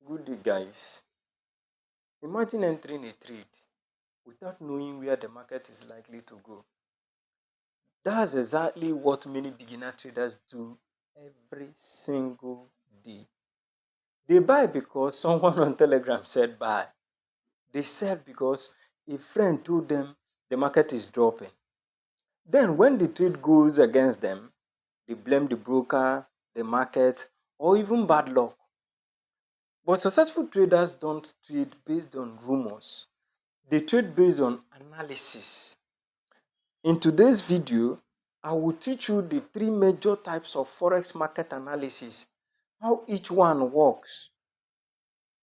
Good day, guys. Imagine entering a trade without knowing where the market is likely to go. That's exactly what many beginner traders do every single day. They buy because someone on Telegram said buy. They sell because a friend told them the market is dropping. Then, when the trade goes against them, they blame the broker, the market, or even bad luck. But successful traders don't trade based on rumors. They trade based on analysis. In today's video, I will teach you the three major types of Forex market analysis, how each one works,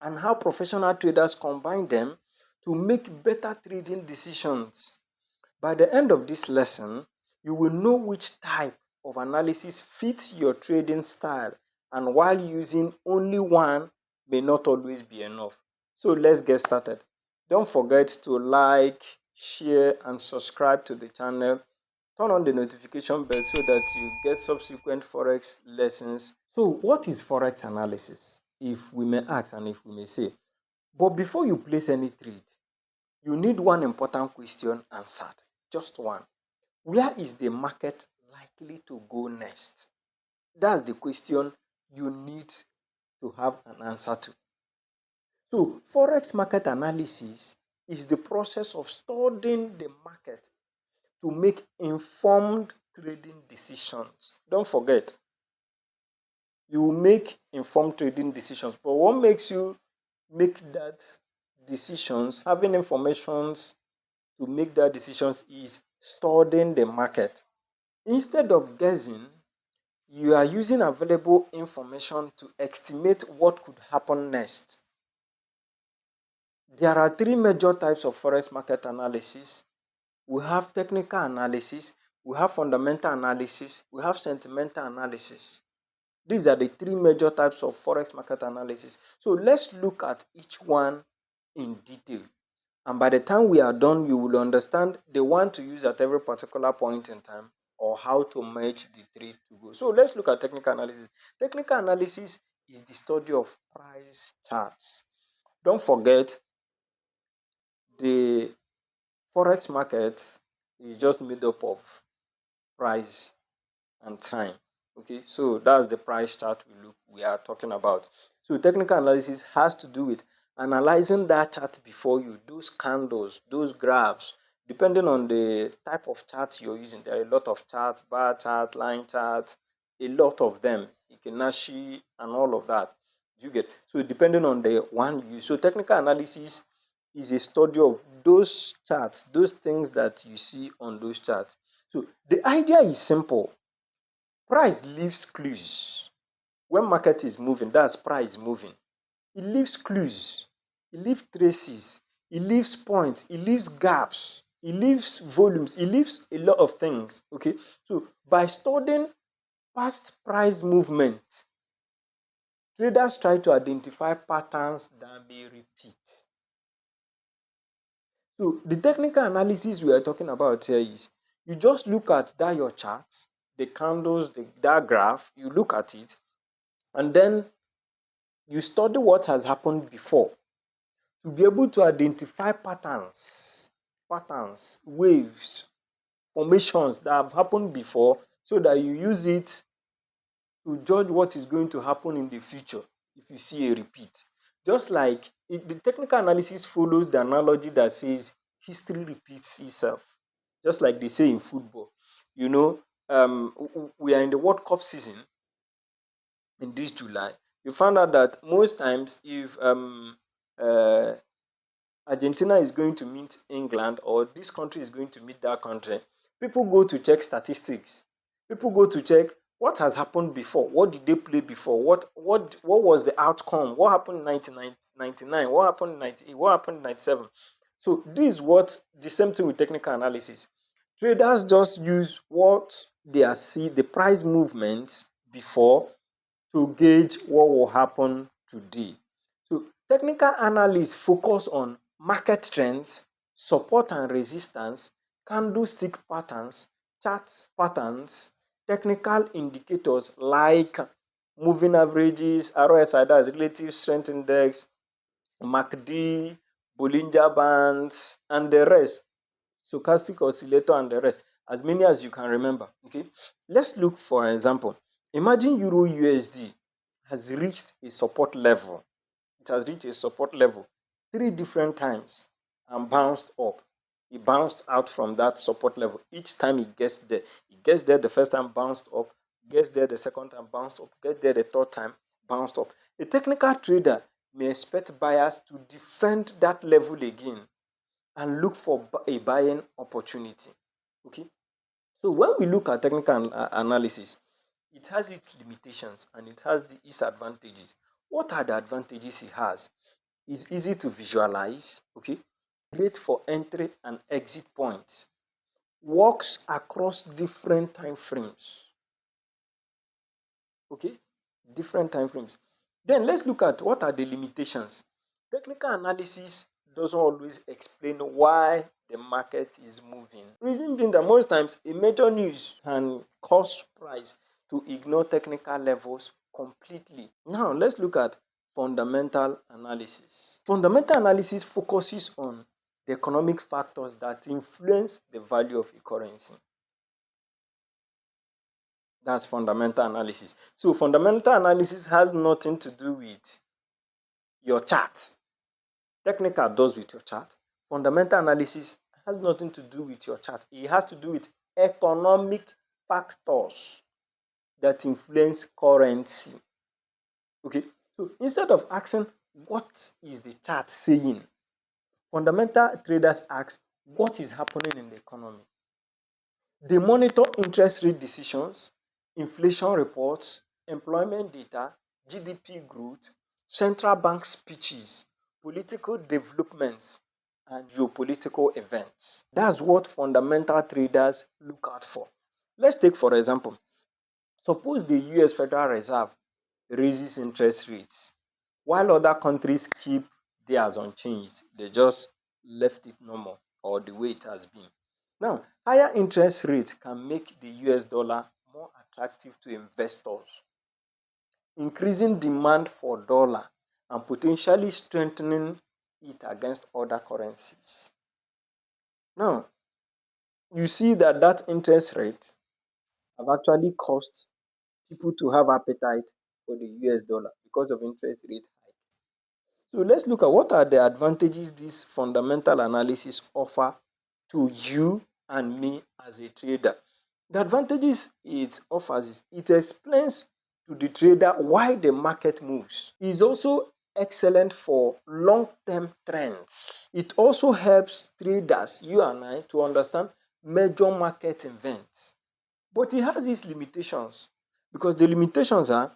and how professional traders combine them to make better trading decisions. By the end of this lesson, you will know which type of analysis fits your trading style, and while using only one may not always be enough. So let's get started. Don't forget to like, share, and subscribe to the channel. Turn on the notification bell so that you get subsequent Forex lessons. So what is Forex analysis? If we may ask and if we may say. But before you place any trade, you need one important question answered. Just one. Where is the market likely to go next? That's the question you need to have an answer to. So, Forex market analysis is the process of studying the market to make informed trading decisions. Don't forget, you make informed trading decisions, but what makes you make that decisions, having informations to make that decisions is studying the market. Instead of guessing, you are using available information to estimate what could happen next. There are three major types of forex market analysis. We have technical analysis, we have fundamental analysis, we have sentimental analysis. These are the three major types of forex market analysis. So let's look at each one in detail. And by the time we are done, you will understand the one to use at every particular point in time or how to merge the three to go. So let's look at technical analysis. Technical analysis is the study of price charts. Don't forget, the forex market is just made up of price and time. Okay, so that's the price chart we are talking about. So technical analysis has to do with analyzing that chart before you, those candles, those graphs, depending on the type of chart you're using. There are a lot of charts, bar chart, line chart, a lot of them, Ikenashi and all of that. You get, so depending on the one you use. So technical analysis is a study of those charts, those things that you see on those charts. So the idea is simple. Price leaves clues. When market is moving, that's price moving. It leaves clues, it leaves traces, it leaves points, it leaves gaps, it leaves volumes, it leaves a lot of things. Okay, so by studying past price movement, traders try to identify patterns that may repeat. So the technical analysis we are talking about here is you just look at that your chart, the candles, that graph, you look at it, and then you study what has happened before to be able to identify patterns, waves, formations that have happened before, so that you use it to judge what is going to happen in the future if you see a repeat. Just like the technical analysis follows the analogy that says history repeats itself, just like they say in football. You know, we are in the World Cup season in this July. You found out that most times, if uh, Argentina is going to meet England or this country is going to meet that country, people go to check statistics. People go to check what has happened before. What did they play before? What was the outcome? What happened in 1999? What happened in 98? What happened in 97? So this is what the same thing with technical analysis. Traders just use what they are see the price movements before to gauge what will happen today. So technical analysts focus on market trends, support and resistance, candlestick patterns, chart patterns, technical indicators like moving averages, RSI, that's relative strength index, MACD, Bollinger Bands, and the rest, stochastic oscillator and the rest, as many as you can remember. Okay, let's look for example. Imagine Euro USD has reached a support level. It has reached a support level 3 different times and bounced up. It bounced out from that support level. Each time it gets there the first time, bounced up, gets there the second time, bounced up, gets there the third time, bounced up. A technical trader may expect buyers to defend that level again and look for a buying opportunity. Okay, so when we look at technical analysis, it has its limitations and it has its advantages. What are the advantages it has? It's easy to visualize, okay, great for entry and exit points, works across different time frames, okay, different time frames. Then let's look at what are the limitations. Technical analysis doesn't always explain why the market is moving. Reason being that most times a major news can cause price to ignore technical levels completely. Now let's look at fundamental analysis. Fundamental analysis focuses on the economic factors that influence the value of a currency. That's fundamental analysis. So fundamental analysis has nothing to do with your chart. Technical does with your chart. Fundamental analysis has nothing to do with your chart. It has to do with economic factors that influence currency. Okay, so instead of asking what is the chart saying, fundamental traders ask what is happening in the economy. They monitor interest rate decisions, inflation reports, employment data, GDP growth, central bank speeches, political developments, and geopolitical events. That's what fundamental traders look out for. Let's take, for example, suppose the US Federal Reserve raises interest rates while other countries keep theirs unchanged. They just left it normal or the way it has been. Now, higher interest rates can make the US dollar more attractive to investors, increasing demand for dollar and potentially strengthening it against other currencies. Now, you see that interest rate have actually caused people to have appetite for the US dollar because of interest rate hike. So let's look at what are the advantages this fundamental analysis offer to you and me as a trader. The advantages it offers is it explains to the trader why the market moves. It's also excellent for long-term trends. It also helps traders, you and I, to understand major market events. But it has its limitations because the limitations are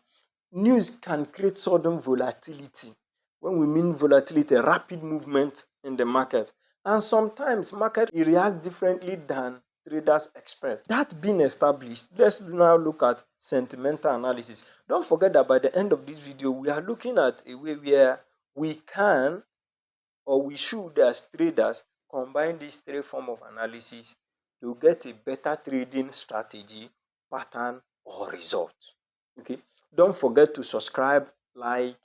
news can create sudden volatility. When we mean volatility, rapid movement in the market. And sometimes market reacts differently than traders expect. That being established, let's now look at sentimental analysis. Don't forget that by the end of this video, we are looking at a way where we can or we should as traders combine these 3 forms of analysis to get a better trading strategy, pattern, or result. Okay, don't forget to subscribe, like,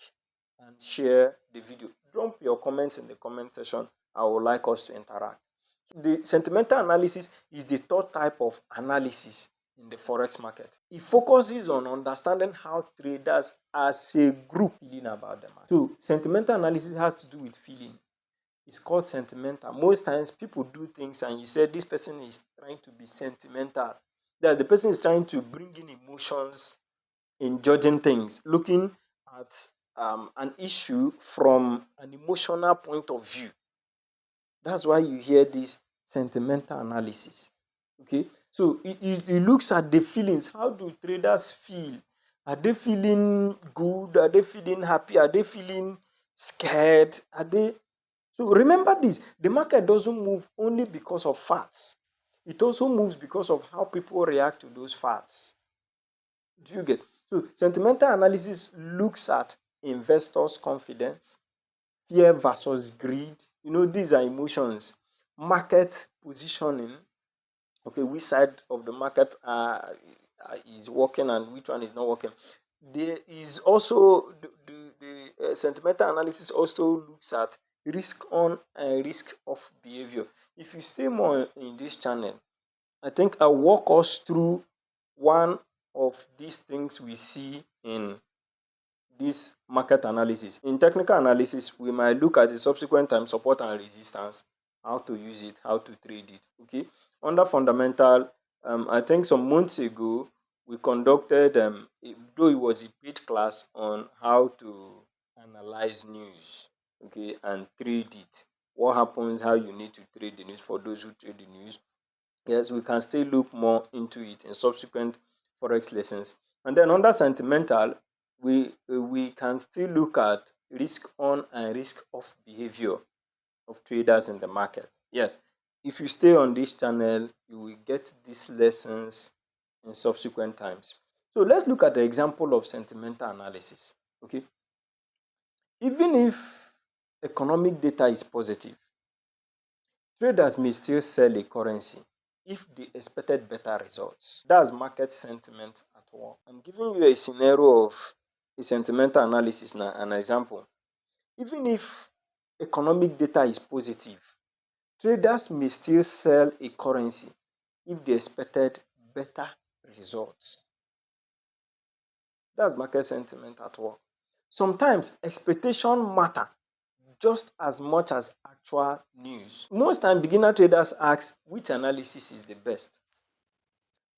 and share the video. Drop your comments in the comment section. I would like us to interact. The sentimental analysis is the third type of analysis in the Forex market. It focuses on understanding how traders as a group feeling about the market. So sentimental analysis has to do with feeling. It's called sentimental. Most times people do things and you say this person is trying to be sentimental. That the person is trying to bring in emotions in judging things, looking at an issue from an emotional point of view. That's why you hear this sentimental analysis. Okay, so it looks at the feelings. How do traders feel? Are they feeling good? Are they feeling happy? Are they feeling scared? Are they So remember this, the market doesn't move only because of facts. It also moves because of how people react to those facts. Do you get? So sentimental analysis looks at investors' confidence, fear versus greed. These are emotions. Market positioning. Okay, which side of the market is working and which one is not working. there is also the sentimental analysis also looks at risk on and risk off behavior. If you stay more in this channel, I think I'll walk us through one of these things we see in this market analysis. In technical analysis, we might look at the subsequent time support and resistance, how to use it, how to trade it. Okay. Under fundamental, I think some months ago we conducted, though it was a paid class on how to analyze news, okay, and trade it. What happens, how you need to trade the news for those who trade the news. Yes, we can still look more into it in subsequent Forex lessons. And then under sentimental, we can still look at risk on and risk off behavior of traders in the market. Yes, if you stay on this channel, you will get these lessons in subsequent times. So let's look at the example of sentimental analysis. Okay, even if economic data is positive, traders may still sell a currency if they expected better results. That's market sentiment at work. I'm giving you a scenario of a sentimental analysis now, an example. Even if economic data is positive, traders may still sell a currency if they expected better results. That's market sentiment at work. Sometimes expectation matter just as much as actual news. Most time beginner traders ask which analysis is the best.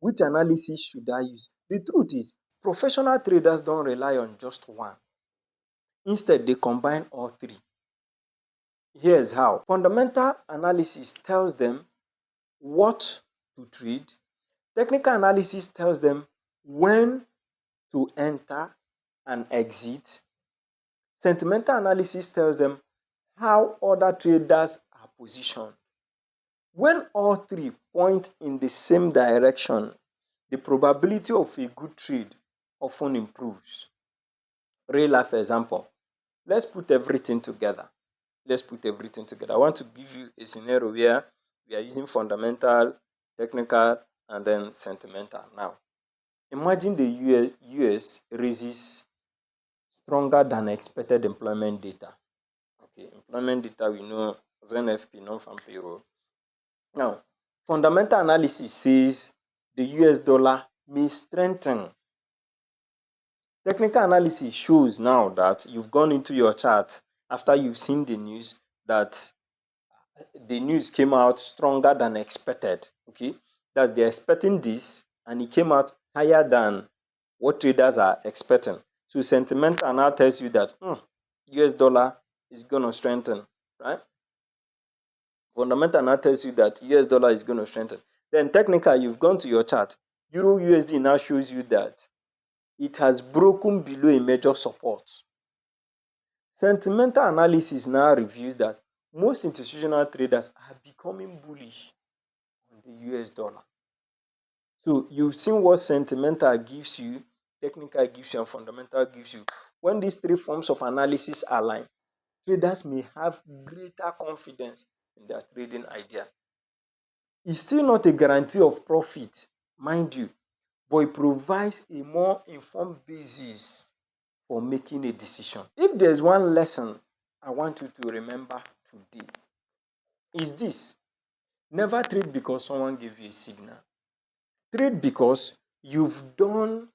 Which analysis should I use? The truth is, professional traders don't rely on just one. Instead, they combine all three. Here's how. Fundamental analysis tells them what to trade. Technical analysis tells them when to enter and exit. Sentimental analysis tells them how other traders are positioned. When all three point in the same direction, the probability of a good trade often improves. Real life example. Let's put everything together. I want to give you a scenario where we are using fundamental, technical, and then sentimental. Now, imagine the US raises stronger than expected employment data. Okay, employment data we know as NFP, non-farm payroll. Now, fundamental analysis says the US dollar may strengthen. Technical analysis shows now that you've gone into your chart after you've seen the news that the news came out stronger than expected. Okay, that they're expecting this and it came out higher than what traders are expecting. So sentimental now tells you that US dollar is going to strengthen, right? Fundamental now tells you that US dollar is going to strengthen. Then technical, you've gone to your chart. Euro USD now shows you that it has broken below a major support. Sentimental analysis now reveals that most institutional traders are becoming bullish on the US dollar. So you've seen what sentimental gives you, technical gives you, and fundamental gives you. When these three forms of analysis align, traders may have greater confidence in their trading idea. It's still not a guarantee of profit, mind you, but it provides a more informed basis for making a decision. If there's one lesson I want you to remember today, is this: never trade because someone gave you a signal. Trade because you've done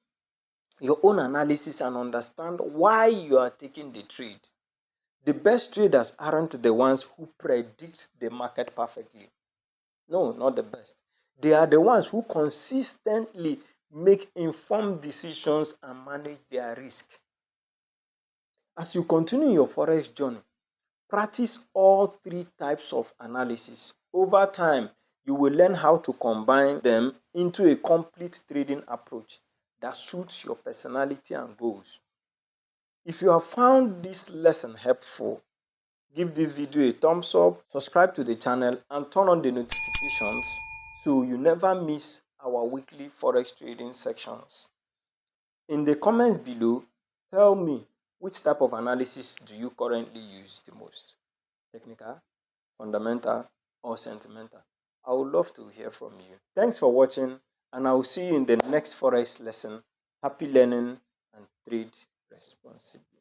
your own analysis and understand why you are taking the trade. The best traders aren't the ones who predict the market perfectly. No, not the best. They are the ones who consistently make informed decisions and manage their risk. As you continue your Forex journey, practice all three types of analysis. Over time, you will learn how to combine them into a complete trading approach that suits your personality and goals. If you have found this lesson helpful, give this video a thumbs up, subscribe to the channel, and turn on the notifications so you never miss our weekly Forex trading sections. In the comments below, tell me which type of analysis do you currently use the most? Technical, fundamental, or sentimental? I would love to hear from you. Thanks for watching, and I will see you in the next Forex lesson. Happy learning and trade responsibly.